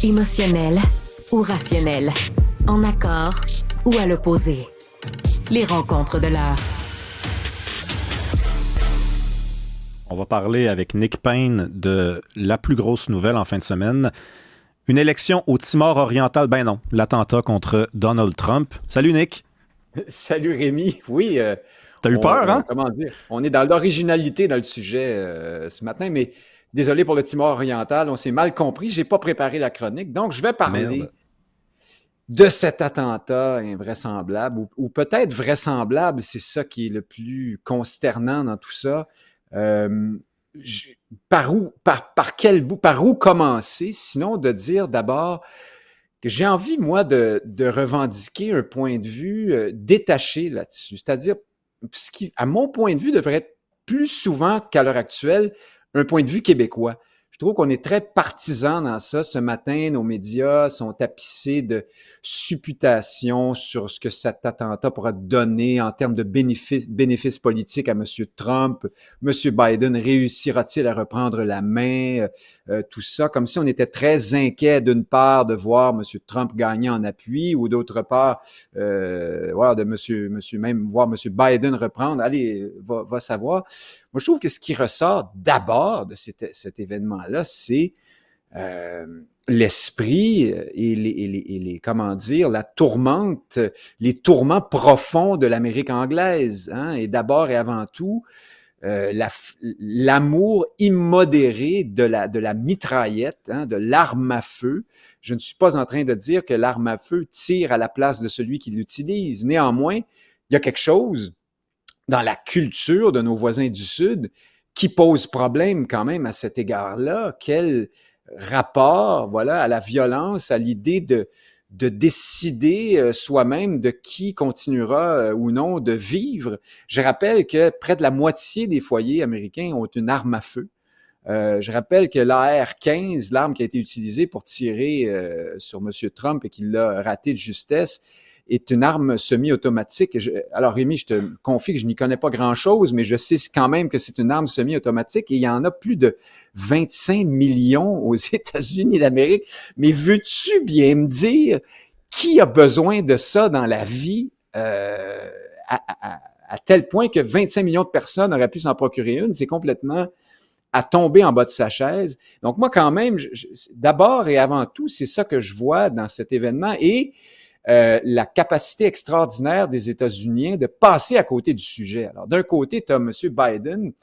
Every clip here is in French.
Émotionnel ou rationnel, en accord ou à l'opposé. Les rencontres de l'heure. On va parler avec Nick Payne de la plus grosse nouvelle en fin de semaine. Une élection au Timor oriental, ben non, l'attentat contre Donald Trump. Salut Nick. Salut Rémi. Oui, T'as eu peur, hein? comment dire? On est dans l'originalité dans le sujet ce matin, mais désolé pour le Timor oriental, on s'est mal compris. J'ai pas préparé la chronique, donc je vais parler Merde. de cet attentat invraisemblable, ou peut-être vraisemblable, c'est ça qui est le plus consternant dans tout ça. Euh, par quel bout, par où commencer, sinon de dire d'abord que j'ai envie, moi, de revendiquer un point de vue détaché là-dessus. C'est-à-dire, ce qui, à mon point de vue, devrait être plus souvent qu'à l'heure actuelle, un point de vue québécois. Je trouve qu'on est très partisans dans ça. Ce matin, nos médias sont tapissés de supputations sur ce que cet attentat pourra donner en termes de bénéfices politiques à M. Trump. M. Biden réussira-t-il à reprendre la main? Tout ça, comme si on était très inquiet d'une part de voir M. Trump gagner en appui ou d'autre part, voilà, de même voir M. Biden reprendre. Allez, va savoir. Moi, je trouve que ce qui ressort d'abord de cet événement-là, c'est l'esprit et comment dire, la tourmente, les tourments profonds de l'Amérique anglaise. Hein, et d'abord et avant tout, l'amour immodéré de la mitraillette, hein, de l'arme à feu. Je ne suis pas en train de dire que l'arme à feu tire à la place de celui qui l'utilise. Néanmoins, il y a quelque chose dans la culture de nos voisins du Sud qui pose problème quand même à cet égard-là. Quel rapport, voilà, à la violence, à l'idée de décider soi-même de qui continuera ou non de vivre. Je rappelle que près de la moitié des foyers américains ont une arme à feu. Je rappelle que l'AR-15, l'arme qui a été utilisée pour tirer sur M. Trump et qu'il l'a raté de justesse, est une arme semi-automatique. Alors Rémi, je te confie que je n'y connais pas grand-chose, mais je sais quand même que c'est une arme semi-automatique et il y en a plus de 25 millions aux États-Unis d'Amérique. Mais veux-tu bien me dire qui a besoin de ça dans la vie à tel point que 25 millions de personnes auraient pu s'en procurer une? C'est complètement à tomber en bas de sa chaise. Donc moi, quand même, d'abord et avant tout, c'est ça que je vois dans cet événement et la capacité extraordinaire des États-Unis de passer à côté du sujet. Alors, d'un côté, tu as M. Biden qui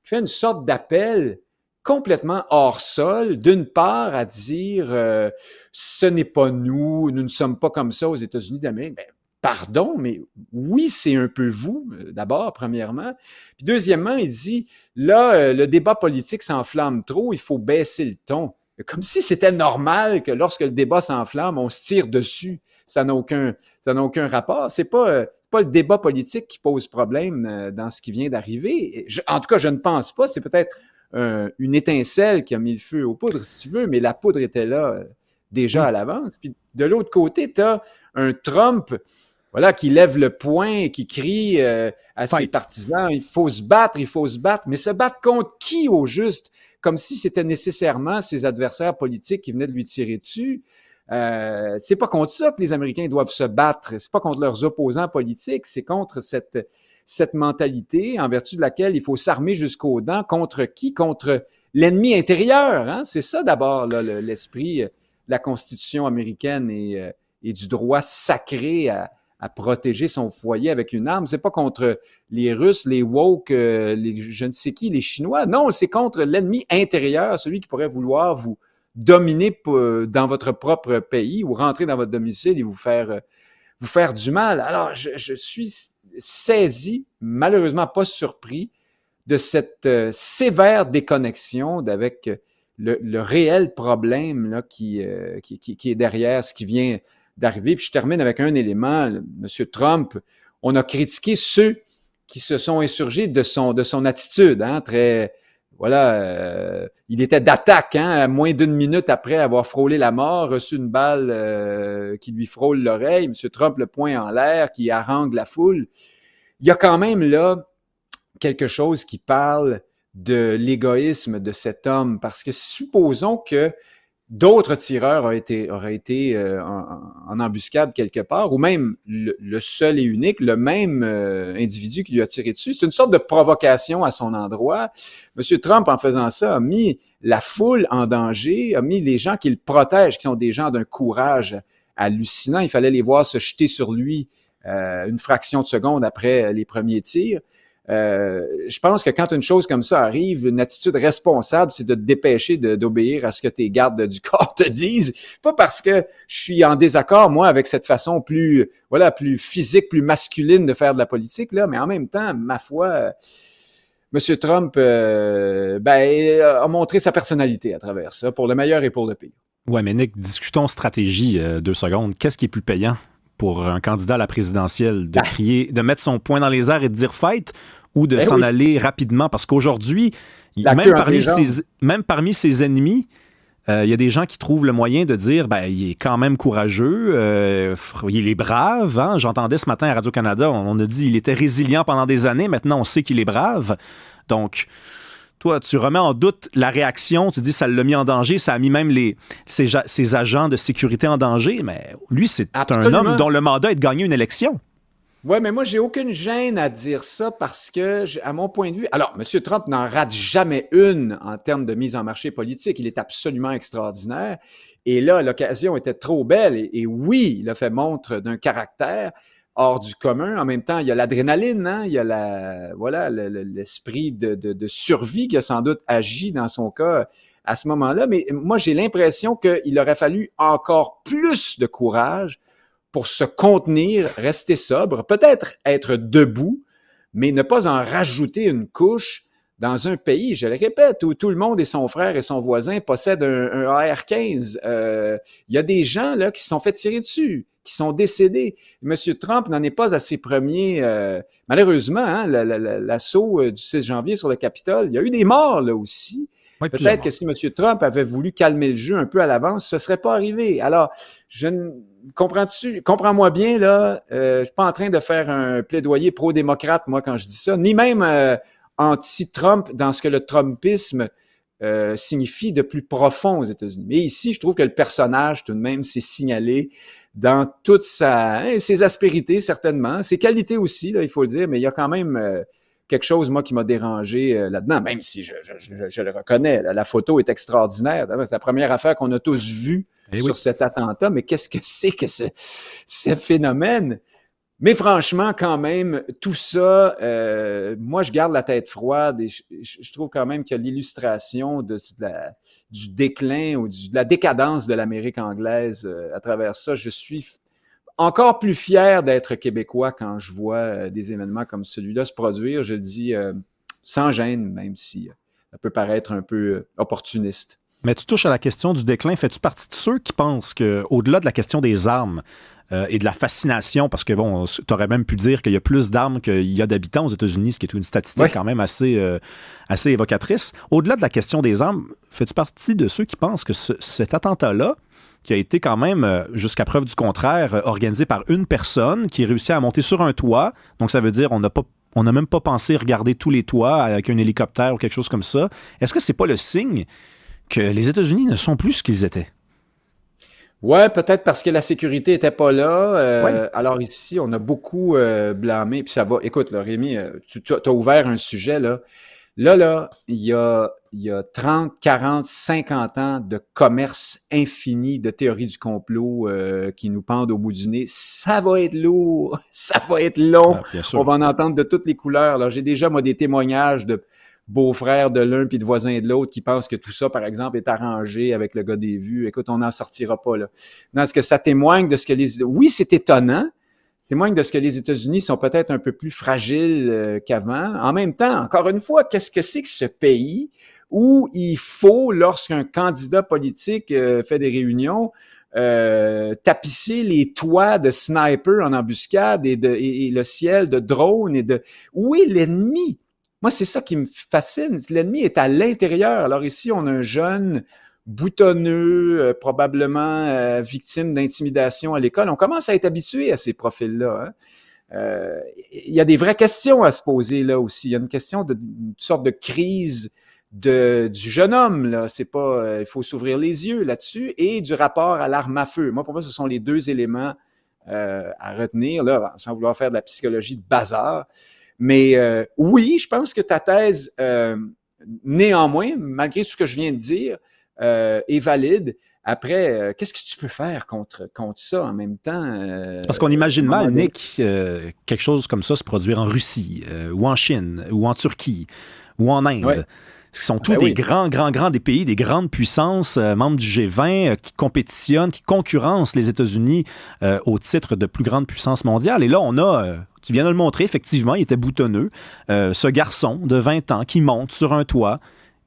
fait une sorte d'appel complètement hors sol, d'une part à dire ce n'est pas nous ne sommes pas comme ça aux États-Unis d'Amérique. Ben, pardon, mais oui, c'est un peu vous, d'abord, premièrement. Puis deuxièmement, il dit, là, le débat politique s'enflamme trop, il faut baisser le ton. Comme si c'était normal que lorsque le débat s'enflamme, on se tire dessus. Ça n'a aucun rapport. C'est pas le débat politique qui pose problème dans ce qui vient d'arriver. En tout cas, je ne pense pas. C'est peut-être une étincelle qui a mis le feu aux poudres, si tu veux, mais la poudre était là déjà à l'avance. Puis de l'autre côté, tu as un Trump, voilà, qui lève le poing et qui crie à ses partisans, il faut se battre, mais se battre contre qui au juste? Comme si c'était nécessairement ses adversaires politiques qui venaient de lui tirer dessus. C'est pas contre ça que les Américains doivent se battre, c'est pas contre leurs opposants politiques, c'est contre cette mentalité en vertu de laquelle il faut s'armer jusqu'aux dents. Contre qui? Contre l'ennemi intérieur. Hein? C'est ça d'abord là, l'esprit de la Constitution américaine et du droit sacré à protéger son foyer avec une arme. C'est pas contre les Russes, les woke, je ne sais qui, les Chinois. Non, c'est contre l'ennemi intérieur, celui qui pourrait vouloir vous dominer dans votre propre pays ou rentrer dans votre domicile et vous faire du mal. Alors, je suis saisi, malheureusement pas surpris, de cette sévère déconnexion avec le réel problème là, qui est derrière ce qui vient d'arriver. Puis je termine avec un élément. M. Trump, on a critiqué ceux qui se sont insurgés de son attitude, hein, très... Voilà, il était d'attaque, hein, à moins d'une minute après avoir frôlé la mort, reçu une balle qui lui frôle l'oreille, M. Trump le poing en l'air, qui harangue la foule. Il y a quand même là quelque chose qui parle de l'égoïsme de cet homme, parce que supposons que d'autres tireurs auraient été en embuscade quelque part, ou même le seul et unique, le même individu qui lui a tiré dessus. C'est une sorte de provocation à son endroit. M. Trump, en faisant ça, a mis la foule en danger, a mis les gens qui le protègent, qui sont des gens d'un courage hallucinant. Il fallait les voir se jeter sur lui une fraction de seconde après les premiers tirs. Je pense que quand une chose comme ça arrive, une attitude responsable, c'est de te dépêcher d'obéir à ce que tes gardes du corps te disent. Pas parce que je suis en désaccord, moi, avec cette façon plus physique, plus masculine de faire de la politique, là, mais en même temps, ma foi, M. Trump a montré sa personnalité à travers ça, pour le meilleur et pour le pire. Ouais, mais Nick, discutons stratégie 2 secondes. Qu'est-ce qui est plus payant pour un candidat à la présidentielle de crier, de mettre son poing dans les airs et de dire fight, ou de s'en aller rapidement? Parce qu'aujourd'hui, même parmi ses ennemis, il y a des gens qui trouvent le moyen de dire il est quand même courageux, il est brave. Hein? J'entendais ce matin à Radio-Canada, on a dit qu'il était résilient pendant des années. Maintenant, on sait qu'il est brave. Donc, toi, tu remets en doute la réaction, tu dis ça l'a mis en danger, ça a mis même ses agents de sécurité en danger, mais lui, c'est Absolument. Un homme dont le mandat est de gagner une élection. Oui, mais moi, j'ai aucune gêne à dire ça parce que, à mon point de vue, alors, M. Trump n'en rate jamais une en termes de mise en marché politique. Il est absolument extraordinaire. Et là, l'occasion était trop belle. Et oui, il a fait montre d'un caractère hors du commun. En même temps, il y a l'adrénaline, hein? Il y a l'esprit de survie qui a sans doute agi dans son cas à ce moment-là. Mais moi, j'ai l'impression qu'il aurait fallu encore plus de courage pour se contenir, rester sobre, peut-être être debout, mais ne pas en rajouter une couche dans un pays, je le répète, où tout le monde et son frère et son voisin possèdent un AR-15. Il y a des gens là qui se sont fait tirer dessus, qui sont décédés. M. Trump n'en est pas à ses premiers... malheureusement, hein, l'assaut du 6 janvier sur le Capitole, il y a eu des morts là aussi. Oui, peut-être que si M. Trump avait voulu calmer le jeu un peu à l'avance, ce ne serait pas arrivé. Alors, comprends-moi bien, là, je suis pas en train de faire un plaidoyer pro-démocrate, moi, quand je dis ça, ni même anti-Trump dans ce que le Trumpisme signifie de plus profond aux États-Unis. Mais ici, je trouve que le personnage, tout de même, s'est signalé dans toute ses aspérités, certainement, ses qualités aussi, là, il faut le dire, mais il y a quand même... quelque chose, moi, qui m'a dérangé là-dedans, même si je le reconnais. La photo est extraordinaire. C'est la première affaire qu'on a tous vue sur cet attentat. Mais qu'est-ce que c'est que ce phénomène? Mais franchement, quand même, tout ça, moi, je garde la tête froide et je trouve quand même qu'il y a l'illustration du déclin ou de la décadence de l'Amérique anglaise à travers ça. Je suis encore plus fier d'être québécois quand je vois des événements comme celui-là se produire. Je le dis sans gêne, même si ça peut paraître un peu opportuniste. Mais tu touches à la question du déclin. Fais-tu partie de ceux qui pensent qu'au-delà de la question des armes et de la fascination, parce que bon, tu aurais même pu dire qu'il y a plus d'armes qu'il y a d'habitants aux États-Unis, ce qui est une statistique quand même assez évocatrice. Au-delà de la question des armes, fais-tu partie de ceux qui pensent que cet attentat-là, qui a été quand même, jusqu'à preuve du contraire, organisé par une personne qui réussit à monter sur un toit. Donc, ça veut dire on n'a même pas pensé regarder tous les toits avec un hélicoptère ou quelque chose comme ça. Est-ce que c'est pas le signe que les États-Unis ne sont plus ce qu'ils étaient? Ouais, peut-être parce que la sécurité était pas là. Alors ici, on a beaucoup blâmé. Puis ça va. Écoute, là, Rémi, tu as ouvert un sujet, là. Là, il y a 30, 40, 50 ans de commerce infini de théories du complot qui nous pendent au bout du nez. Ça va être lourd, ça va être long. On va en entendre de toutes les couleurs. Là, j'ai déjà, moi, des témoignages de beaux-frères de l'un puis de voisins de l'autre qui pensent que tout ça, par exemple, est arrangé avec le gars des vues. Écoute, on n'en sortira pas, là. Non, est-ce que ça témoigne de ce que Oui, c'est étonnant. Témoigne de ce que les États-Unis sont peut-être un peu plus fragiles qu'avant. En même temps, encore une fois, qu'est-ce que c'est que ce pays où il faut, lorsqu'un candidat politique fait des réunions, tapisser les toits de snipers en embuscade et le ciel de drones Où est l'ennemi? Moi, c'est ça qui me fascine. L'ennemi est à l'intérieur. Alors ici, on a un jeune boutonneux, probablement victime d'intimidation à l'école. On commence à être habitué à ces profils-là. Hein? Il y a des vraies questions à se poser là aussi. Il y a une question d'une sorte de crise du jeune homme, là. C'est pas, il faut s'ouvrir les yeux là-dessus, et du rapport à l'arme à feu. Moi, pour moi, ce sont les deux éléments à retenir, là, sans vouloir faire de la psychologie de bazar. Mais oui, je pense que ta thèse, néanmoins, malgré tout ce que je viens de dire, est valide. Après, qu'est-ce que tu peux faire contre ça en même temps? Parce qu'on imagine mal, Nick, quelque chose comme ça se produire en Russie, ou en Chine, ou en Turquie, ou en Inde. Ouais. Ce sont tous des grands des pays, des grandes puissances, membres du G20, qui compétitionnent, qui concurrencent les États-Unis au titre de plus grande puissance mondiale. Et là, on a, tu viens de le montrer, effectivement, il était boutonneux, ce garçon de 20 ans qui monte sur un toit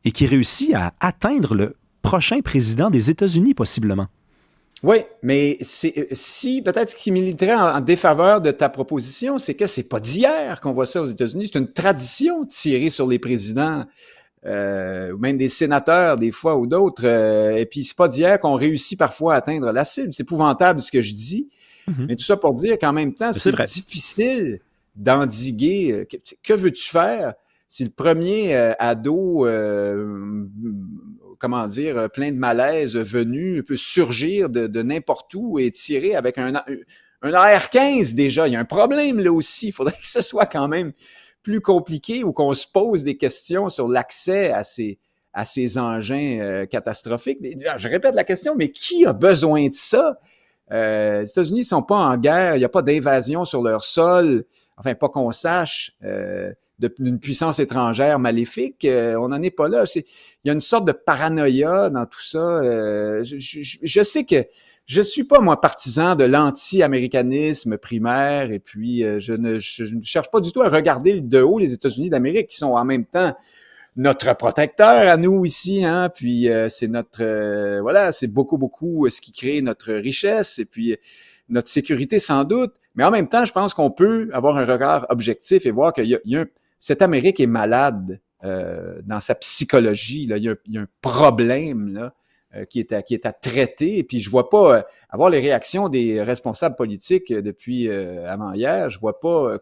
et qui réussit à atteindre le prochain président des États-Unis, possiblement. Oui, mais si peut-être ce qui militerait en défaveur de ta proposition, c'est que c'est pas d'hier qu'on voit ça aux États-Unis. C'est une tradition de tirer sur les présidents, ou même des sénateurs des fois ou d'autres. Et puis c'est pas d'hier qu'on réussit parfois à atteindre la cible. C'est épouvantable ce que je dis, mais tout ça pour dire qu'en même temps, c'est difficile d'endiguer. Que veux-tu faire si le premier ado comment dire, plein de malaise venu peut surgir de n'importe où et tirer avec un AR-15 déjà. Il y a un problème là aussi. Il faudrait que ce soit quand même plus compliqué ou qu'on se pose des questions sur l'accès à ces engins catastrophiques. Mais, je répète la question, mais qui a besoin de ça? Les États-Unis ne sont pas en guerre, il n'y a pas d'invasion sur leur sol, enfin pas qu'on sache, d'une puissance étrangère maléfique, on n'en est pas là. Il y a une sorte de paranoïa dans tout ça. Je sais que je suis pas, moi, partisan de l'anti-américanisme primaire, et puis je ne cherche pas du tout à regarder de haut les États-Unis d'Amérique, qui sont en même temps notre protecteur à nous ici, hein, puis c'est notre, voilà, c'est beaucoup ce qui crée notre richesse, et puis notre sécurité sans doute, mais en même temps, je pense qu'on peut avoir un regard objectif et voir qu'il y a cette Amérique est malade dans sa psychologie. Là. Il y a un problème là, qui est à traiter. Et puis, je vois pas avoir les réactions des responsables politiques depuis avant-hier. Je vois pas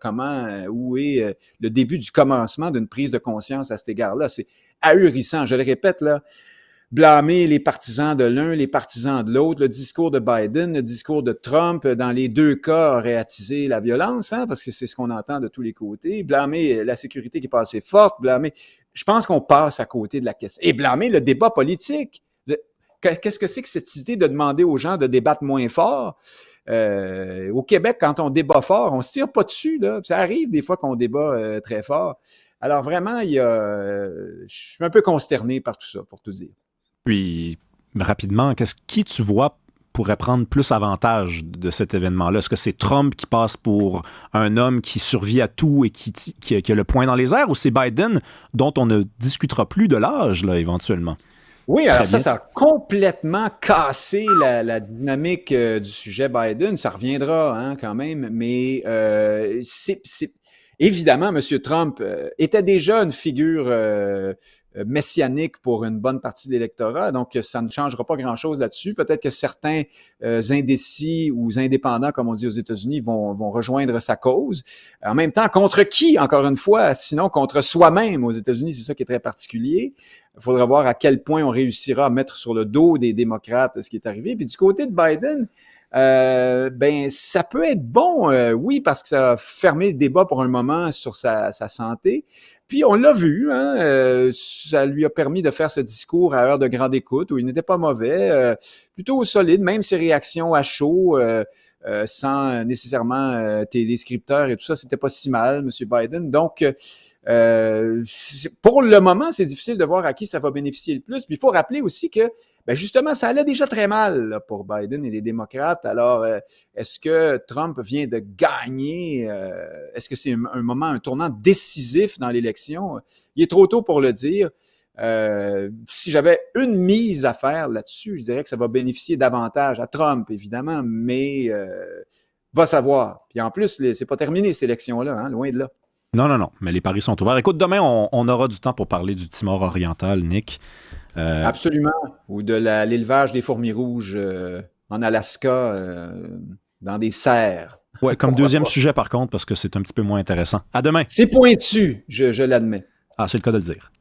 où est le début du commencement d'une prise de conscience à cet égard-là. C'est ahurissant. Je le répète, là, blâmer les partisans de l'un, les partisans de l'autre. Le discours de Biden, le discours de Trump, dans les deux cas, aurait attisé la violence, hein, parce que c'est ce qu'on entend de tous les côtés. Blâmer la sécurité qui est pas assez forte, blâmer... Je pense qu'on passe à côté de la question. Et blâmer le débat politique. Qu'est-ce que c'est que cette idée de demander aux gens de débattre moins fort? Au Québec, quand on débat fort, on se tire pas dessus, là. Ça arrive des fois qu'on débat très fort. Alors vraiment, je suis un peu consterné par tout ça, pour tout dire. Puis, rapidement, qui tu vois pourrait prendre plus avantage de cet événement-là? Est-ce que c'est Trump qui passe pour un homme qui survit à tout et qui a le poing dans les airs, ou c'est Biden dont on ne discutera plus de l'âge, là, éventuellement? Oui, alors ça a complètement cassé la dynamique du sujet Biden. Ça reviendra hein, quand même, mais évidemment, M. Trump était déjà une figure messianique pour une bonne partie de l'électorat, donc ça ne changera pas grand-chose là-dessus. Peut-être que certains indécis ou indépendants, comme on dit aux États-Unis, vont rejoindre sa cause. En même temps, contre qui, encore une fois, sinon contre soi-même aux États-Unis, c'est ça qui est très particulier. Il faudra voir à quel point on réussira à mettre sur le dos des démocrates ce qui est arrivé. Puis du côté de Biden, ça peut être bon, oui, parce que ça a fermé le débat pour un moment sur sa santé. Puis on l'a vu, hein, ça lui a permis de faire ce discours à heure de grande écoute où il n'était pas mauvais, plutôt solide, même ses réactions à chaud, sans nécessairement téléscripteur et tout ça, c'était pas si mal, M. Biden. Donc, pour le moment, c'est difficile de voir à qui ça va bénéficier le plus. Puis il faut rappeler aussi que, justement, ça allait déjà très mal là, pour Biden et les démocrates. Alors, est-ce que Trump vient de gagner? Est-ce que c'est un tournant décisif dans l'élection? Il est trop tôt pour le dire. Si j'avais une mise à faire là-dessus, je dirais que ça va bénéficier davantage à Trump, évidemment, mais va savoir. Puis en plus, c'est pas terminé, cette élection-là, hein, loin de là. Non, mais les paris sont ouverts. Écoute, demain, on aura du temps pour parler du Timor oriental, Nick. Absolument. Ou de l'élevage des fourmis rouges en Alaska, dans des serres. Ouais, comme deuxième sujet, par contre, parce que c'est un petit peu moins intéressant. À demain. C'est pointu, je l'admets. Ah, c'est le cas de le dire.